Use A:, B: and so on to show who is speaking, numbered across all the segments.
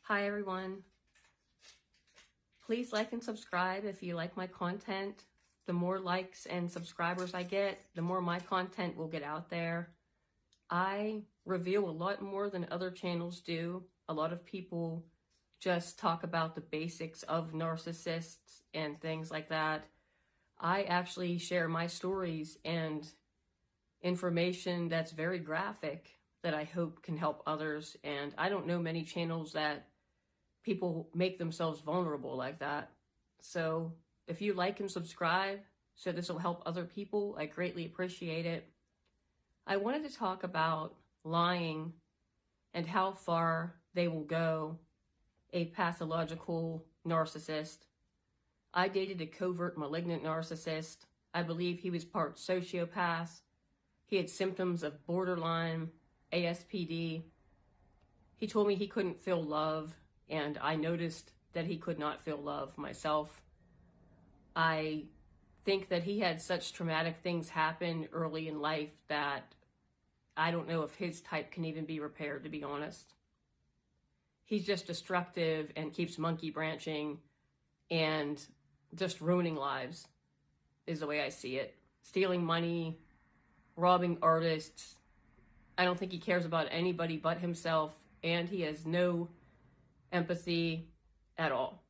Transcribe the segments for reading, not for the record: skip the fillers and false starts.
A: Hi everyone. Please like and subscribe if you like my content. The more likes and subscribers I get, the more my content will get out there. I reveal a lot more than other channels do. A lot of people just talk about the basics of narcissists and things like that. I actually share my stories and information that's very graphic that I hope can help others. And I don't know many channels that people make themselves vulnerable like that. So if you like and subscribe, so this will help other people, I greatly appreciate it. I wanted to talk about lying and how far they will go, a pathological narcissist. I dated a covert malignant narcissist. I believe he was part sociopath. He had symptoms of borderline, ASPD. He told me he couldn't feel love, and I noticed that he could not feel love myself. I think that he had such traumatic things happen early in life that I don't know if his type can even be repaired, to be honest. He's just destructive and keeps monkey branching and just ruining lives is the way I see it. Stealing money, robbing artists. I don't think he cares about anybody but himself, and he has no empathy at all.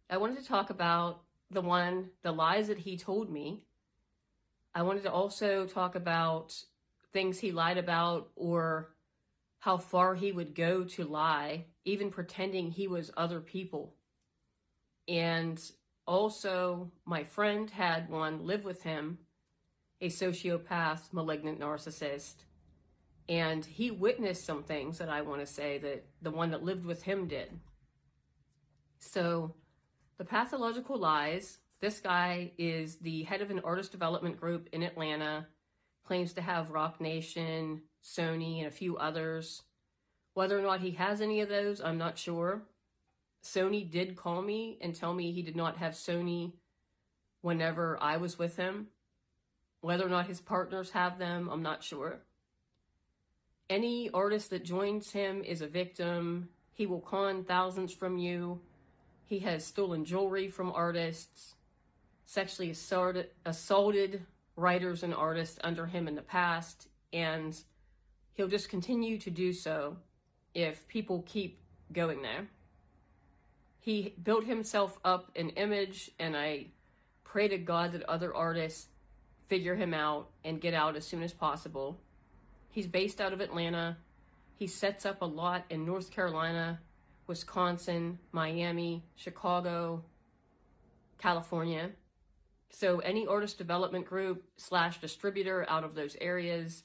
A: I wanted to talk about the lies that he told me. I wanted to also talk about things he lied about or how far he would go to lie, even pretending he was other people. And also, my friend had one live with him, a sociopath, malignant narcissist. And he witnessed some things that I want to say that the one that lived with him did. So the pathological lies, this guy is the head of an artist development group in Atlanta, claims to have Rock Nation, Sony, and a few others. Whether or not he has any of those, I'm not sure. Sony did call me and tell me he did not have Sony whenever I was with him. Whether or not his partners have them, I'm not sure. Any artist that joins him is a victim. He will con thousands from you. He has stolen jewelry from artists, sexually assaulted writers and artists under him in the past, and he'll just continue to do so if people keep going there. He built himself up an image, and I pray to God that other artists figure him out and get out as soon as possible. He's based out of Atlanta. He sets up a lot in North Carolina, Wisconsin, Miami, Chicago, California. So any artist development group / distributor out of those areas,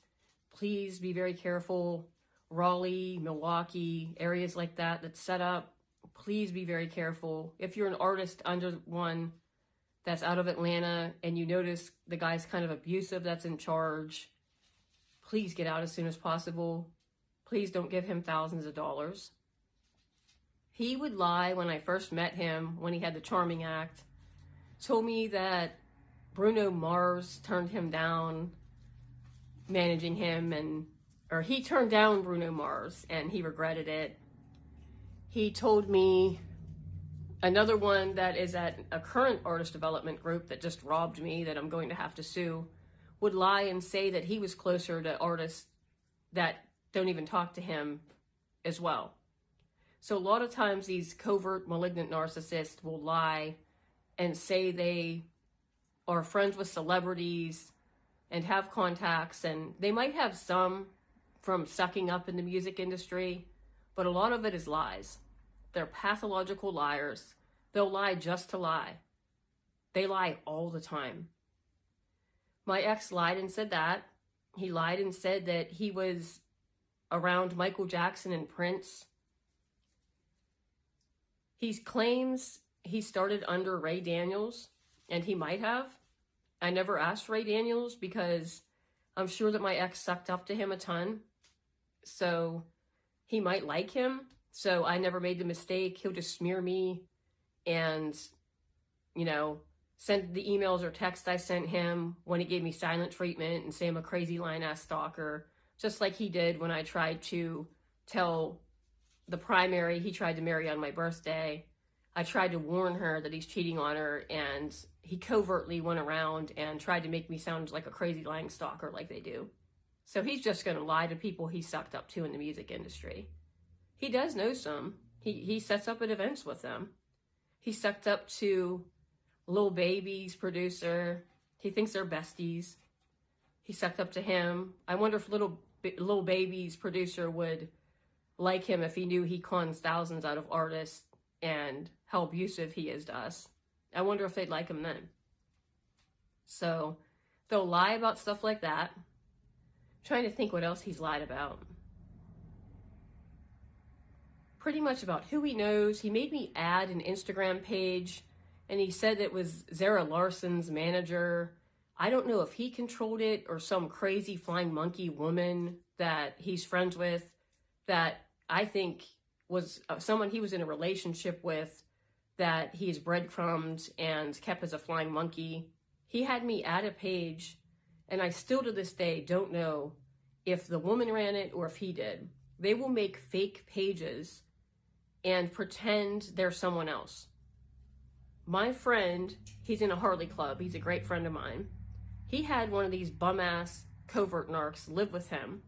A: please be very careful. Raleigh, Milwaukee, areas like that that's set up, please be very careful. If you're an artist under one that's out of Atlanta and you notice the guy's kind of abusive that's in charge, please get out as soon as possible. Please don't give him thousands of dollars. He would lie when I first met him, when he had the Charming Act. Told me that Bruno Mars turned him down, managing him, or he turned down Bruno Mars and he regretted it. He told me another one that is at a current artist development group that just robbed me, that I'm going to have to sue, would lie and say that he was closer to artists that don't even talk to him as well. So a lot of times these covert malignant narcissists will lie and say they are friends with celebrities and have contacts, and they might have some from sucking up in the music industry, but a lot of it is lies. They're pathological liars. They'll lie just to lie. They lie all the time. My ex lied and said that. He lied and said that he was around Michael Jackson and Prince. He claims he started under Ray Daniels, and he might have. I never asked Ray Daniels because I'm sure that my ex sucked up to him a ton. So he might like him. So I never made the mistake. He'll just smear me and, send the emails or text I sent him when he gave me silent treatment and say I'm a crazy lying ass stalker, just like he did when I tried to tell the primary, he tried to marry on my birthday. I tried to warn her that he's cheating on her, and he covertly went around and tried to make me sound like a crazy lying stalker like they do. So he's just going to lie to people he sucked up to in the music industry. He does know some. He sets up at events with them. He sucked up to Lil Baby's producer. He thinks they're besties. He sucked up to him. I wonder if Lil Baby's producer would like him if he knew he cons thousands out of artists and how abusive he is to us. I wonder if they'd like him then. So they'll lie about stuff like that. I'm trying to think what else he's lied about. Pretty much about who he knows. He made me add an Instagram page, and he said it was Zara Larson's manager. I don't know if he controlled it or some crazy flying monkey woman that he's friends with that I think was someone he was in a relationship with that he's breadcrumbed and kept as a flying monkey. He had me add a page, and I still to this day don't know if the woman ran it or if he did. They will make fake pages and pretend they're someone else. My friend, he's in a Harley club. He's a great friend of mine. He had one of these bum-ass covert narcs live with him.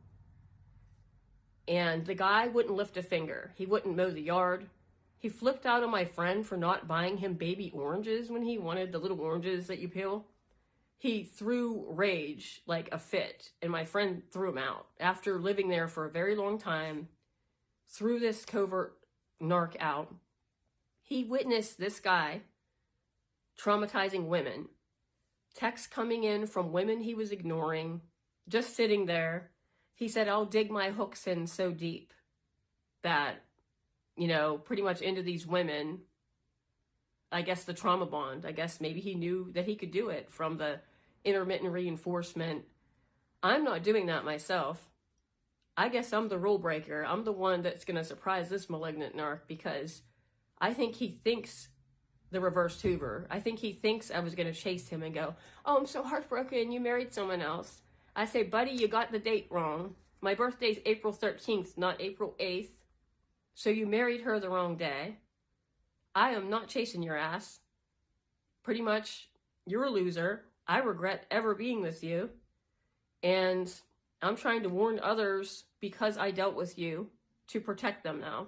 A: And the guy wouldn't lift a finger. He wouldn't mow the yard. He flipped out on my friend for not buying him baby oranges when he wanted the little oranges that you peel. He threw rage like a fit, and my friend threw him out. After living there for a very long time, threw this covert narc out. He witnessed this guy traumatizing women. Texts coming in from women he was ignoring, just sitting there. He said, I'll dig my hooks in so deep that, pretty much into these women. I guess the trauma bond. I guess maybe he knew that he could do it from the intermittent reinforcement. I'm not doing that myself. I guess I'm the rule breaker. I'm the one that's going to surprise this malignant narc because I think he thinks the reverse Hoover. I think he thinks I was going to chase him and go, oh, I'm so heartbroken. You married someone else. I say, buddy, you got the date wrong. My birthday's April 13th, not April 8th. So you married her the wrong day. I am not chasing your ass. Pretty much, you're a loser. I regret ever being with you. And I'm trying to warn others because I dealt with you to protect them now.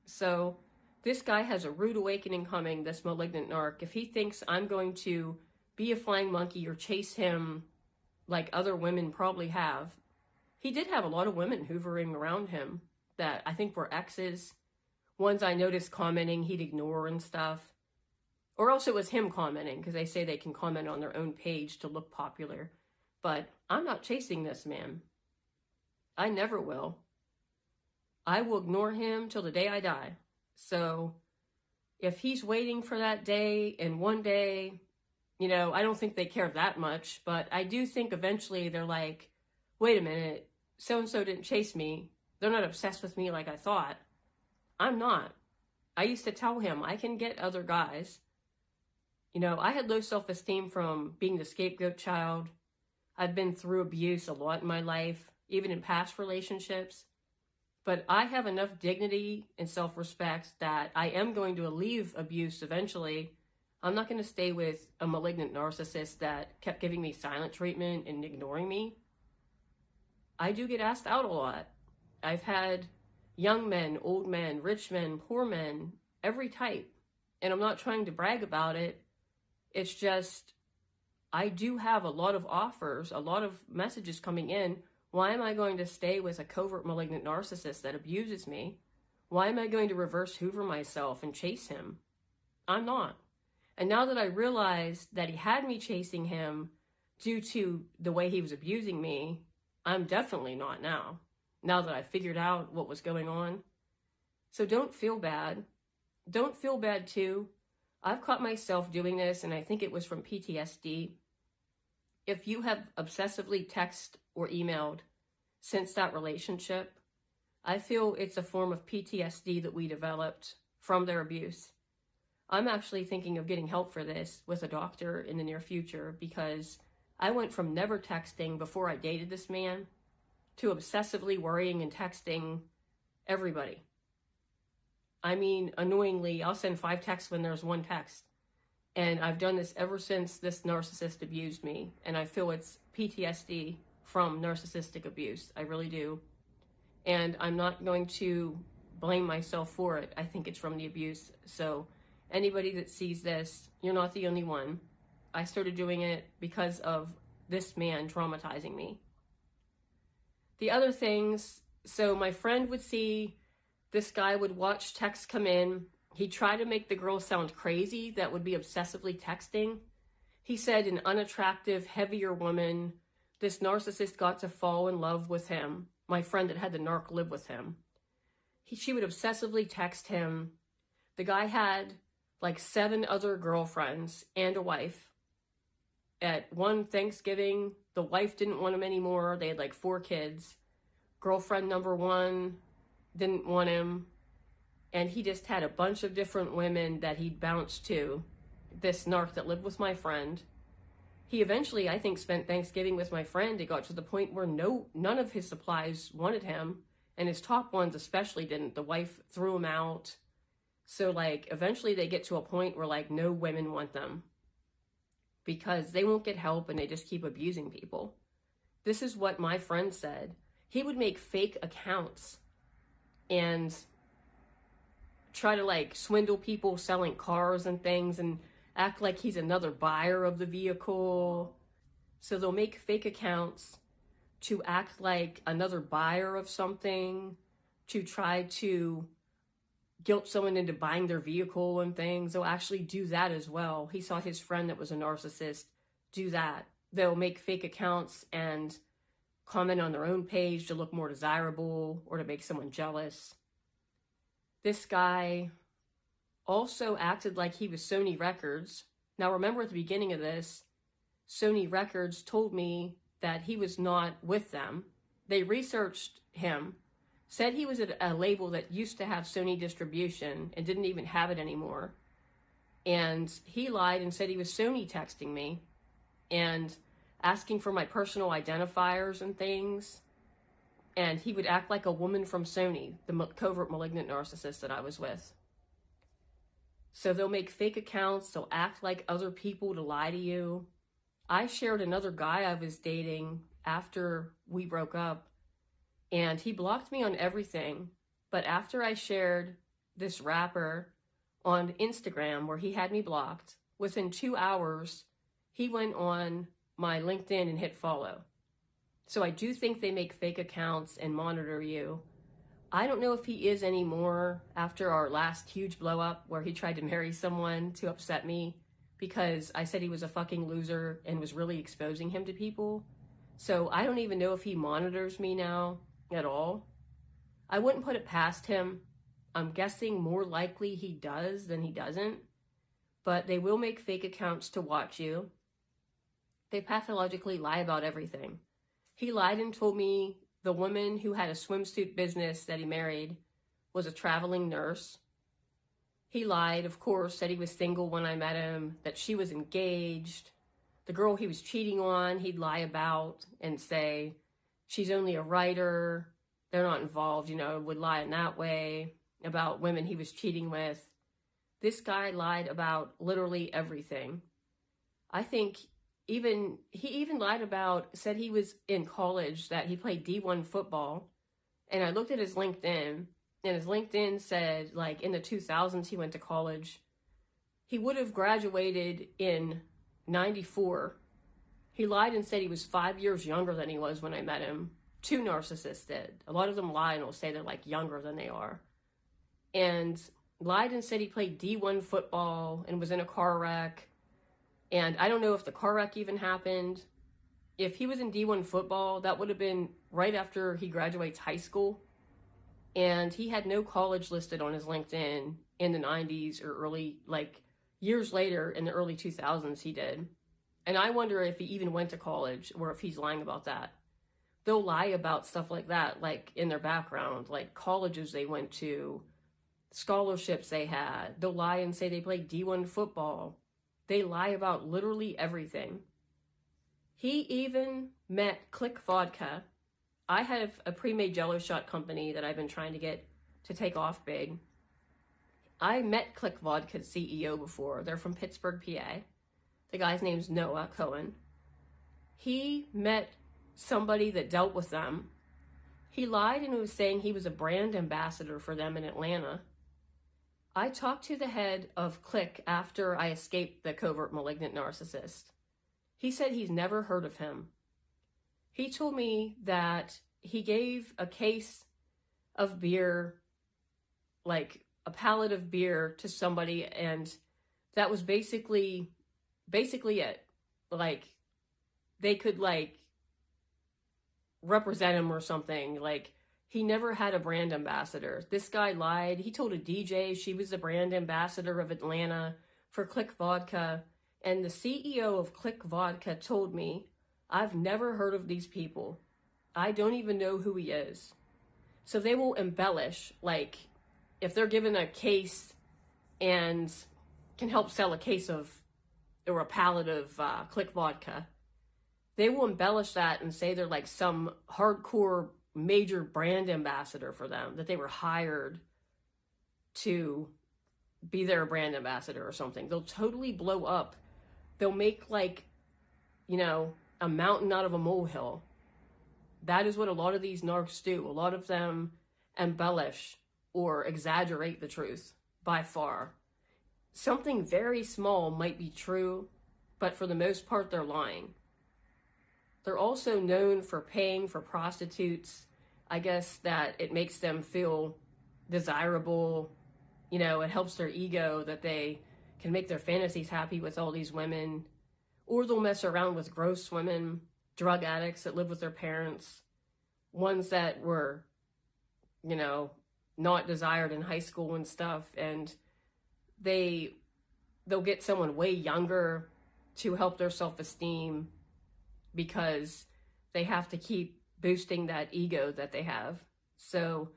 A: So this guy has a rude awakening coming, this malignant narc. If he thinks I'm going to be a flying monkey or chase him like other women probably have. He did have a lot of women hoovering around him that I think were exes. Ones I noticed commenting he'd ignore and stuff. Or else it was him commenting, because they say they can comment on their own page to look popular. But I'm not chasing this man. I never will. I will ignore him till the day I die. So if he's waiting for that day, and one day, I don't think they care that much, but I do think eventually they're like, wait a minute, so-and-so didn't chase me. They're not obsessed with me like I thought. I'm not. I used to tell him I can get other guys. I had low self-esteem from being the scapegoat child. I've been through abuse a lot in my life, even in past relationships. But I have enough dignity and self-respect that I am going to leave abuse eventually. I'm not going to stay with a malignant narcissist that kept giving me silent treatment and ignoring me. I do get asked out a lot. I've had young men, old men, rich men, poor men, every type. And I'm not trying to brag about it. It's just, I do have a lot of offers, a lot of messages coming in. Why am I going to stay with a covert malignant narcissist that abuses me? Why am I going to reverse Hoover myself and chase him? I'm not. And now that I realized that he had me chasing him due to the way he was abusing me, I'm definitely not now. Now that I figured out what was going on. So don't feel bad. Don't feel bad too. I've caught myself doing this, and I think it was from PTSD. If you have obsessively texted or emailed since that relationship, I feel it's a form of PTSD that we developed from their abuse. I'm actually thinking of getting help for this with a doctor in the near future because I went from never texting before I dated this man to obsessively worrying and texting everybody. I mean, annoyingly, I'll send 5 texts when there's 1 text. And I've done this ever since this narcissist abused me. And I feel it's PTSD from narcissistic abuse. I really do. And I'm not going to blame myself for it. I think it's from the abuse. So anybody that sees this, you're not the only one. I started doing it because of this man traumatizing me. The other things, so my friend would see this guy would watch texts come in. He'd try to make the girl sound crazy that would be obsessively texting. He said an unattractive, heavier woman, this narcissist got to fall in love with him. My friend that had the narc live with him. She would obsessively text him. The guy had like 7 other girlfriends and a wife. At one Thanksgiving, the wife didn't want him anymore. They had like 4 kids. Girlfriend number 1 didn't want him. And he just had a bunch of different women that he'd bounced to. This narc that lived with my friend. He eventually, I think, spent Thanksgiving with my friend. It got to the point where none of his supplies wanted him. And his top ones especially didn't. The wife threw him out. So, like, eventually they get to a point where, like, no women want them. Because they won't get help and they just keep abusing people. This is what my friend said. He would make fake accounts and try to, like, swindle people selling cars and things and act like he's another buyer of the vehicle. So they'll make fake accounts to act like another buyer of something, to try to guilt someone into buying their vehicle and things. They'll actually do that as well. He saw his friend that was a narcissist do that. They'll make fake accounts and comment on their own page to look more desirable or to make someone jealous. This guy also acted like he was Sony Records. Now remember at the beginning of this, Sony Records told me that he was not with them. They researched him, said he was at a label that used to have Sony distribution and didn't even have it anymore. And he lied and said he was Sony texting me and asking for my personal identifiers and things. And he would act like a woman from Sony, the covert malignant narcissist that I was with. So they'll make fake accounts, they'll act like other people to lie to you. I shared another guy I was dating after we broke up, and he blocked me on everything. But after I shared this rapper on Instagram where he had me blocked, within 2 hours, he went on my LinkedIn and hit follow. So I do think they make fake accounts and monitor you. I don't know if he is anymore after our last huge blow up where he tried to marry someone to upset me because I said he was a fucking loser and was really exposing him to people. So I don't even know if he monitors me now at all. I wouldn't put it past him. I'm guessing more likely he does than he doesn't. But they will make fake accounts to watch you. They pathologically lie about everything. He lied and told me the woman who had a swimsuit business that he married was a traveling nurse. He lied, of course, said he was single when I met him, that she was engaged. The girl he was cheating on, he'd lie about and say, she's only a writer, they're not involved, would lie in that way about women he was cheating with. This guy lied about literally everything. I think he even lied about, said he was in college, that he played D1 football. And I looked at his LinkedIn, and his LinkedIn said, like, in the 2000s he went to college. He would have graduated in 94. He lied and said he was 5 years younger than he was when I met him. 2 narcissists did. A lot of them lie and will say they're, like, younger than they are. And lied and said he played D1 football and was in a car wreck. And I don't know if the car wreck even happened. If he was in D1 football, that would have been right after he graduates high school. And he had no college listed on his LinkedIn in the 90s or early, like, years later in the early 2000s he did. And I wonder if he even went to college or if he's lying about that. They'll lie about stuff like that, like in their background, like colleges they went to, scholarships they had. They'll lie and say they played D1 football. They lie about literally everything. He even met Click Vodka. I have a pre-made Jello shot company that I've been trying to get to take off big. I met Click Vodka's CEO before. They're from Pittsburgh, PA. The guy's name's Noah Cohen. He met somebody that dealt with them. He lied and was saying he was a brand ambassador for them in Atlanta. I talked to the head of Click after I escaped the covert malignant narcissist. He said he's never heard of him. He told me that he gave a case of beer, like a pallet of beer, to somebody, and that was basically it. Like, they could, like, represent him or something. Like, he never had a brand ambassador. This guy lied. He told a DJ she was the brand ambassador of Atlanta for Click Vodka. And the CEO of Click Vodka told me, I've never heard of these people. I don't even know who he is. So they will embellish, like, if they're given a case and can help sell a case of, or a pallet of Click Vodka, they will embellish that and say they're like some hardcore major brand ambassador for them, that they were hired to be their brand ambassador or something. They'll totally blow up. They'll make, like, you know, a mountain out of a molehill. That is what a lot of these narcs do. A lot of them embellish or exaggerate the truth by far. Something very small might be true, but for the most part, they're lying. They're also known for paying for prostitutes. I guess that it makes them feel desirable. You know, it helps their ego that they can make their fantasies happy with all these women. Or they'll mess around with gross women, drug addicts that live with their parents, ones that were, you know, not desired in high school and stuff. And they'll get someone way younger to help their self-esteem, because they have to keep boosting that ego that they have. So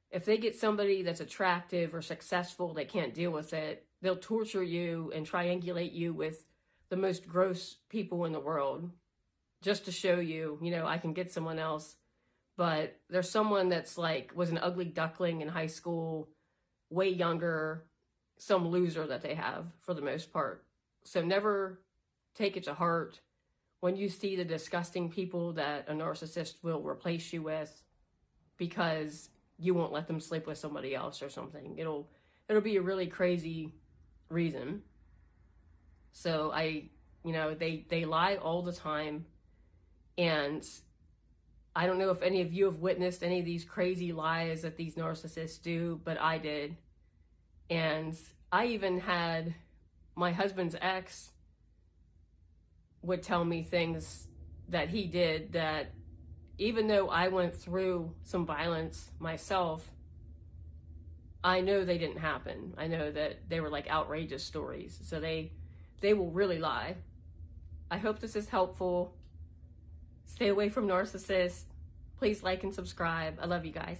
A: if they get somebody that's attractive or successful, they can't deal with it, they'll torture you and triangulate you with the most gross people in the world just to show you, you know, I can get someone else. But there's someone that's like, was an ugly duckling in high school, way younger, some loser that they have for the most part. So never take it to heart when you see the disgusting people that a narcissist will replace you with because you won't let them sleep with somebody else or something. It'll be a really crazy reason. So they lie all the time. And I don't know if any of you have witnessed any of these crazy lies that these narcissists do, but I did. And I even had my husband's ex would tell me things that he did that, even though I went through some violence myself, I know they didn't happen. I know that they were like outrageous stories. So they will really lie. I hope this is helpful. Stay away from narcissists. Please like and subscribe. I love you guys.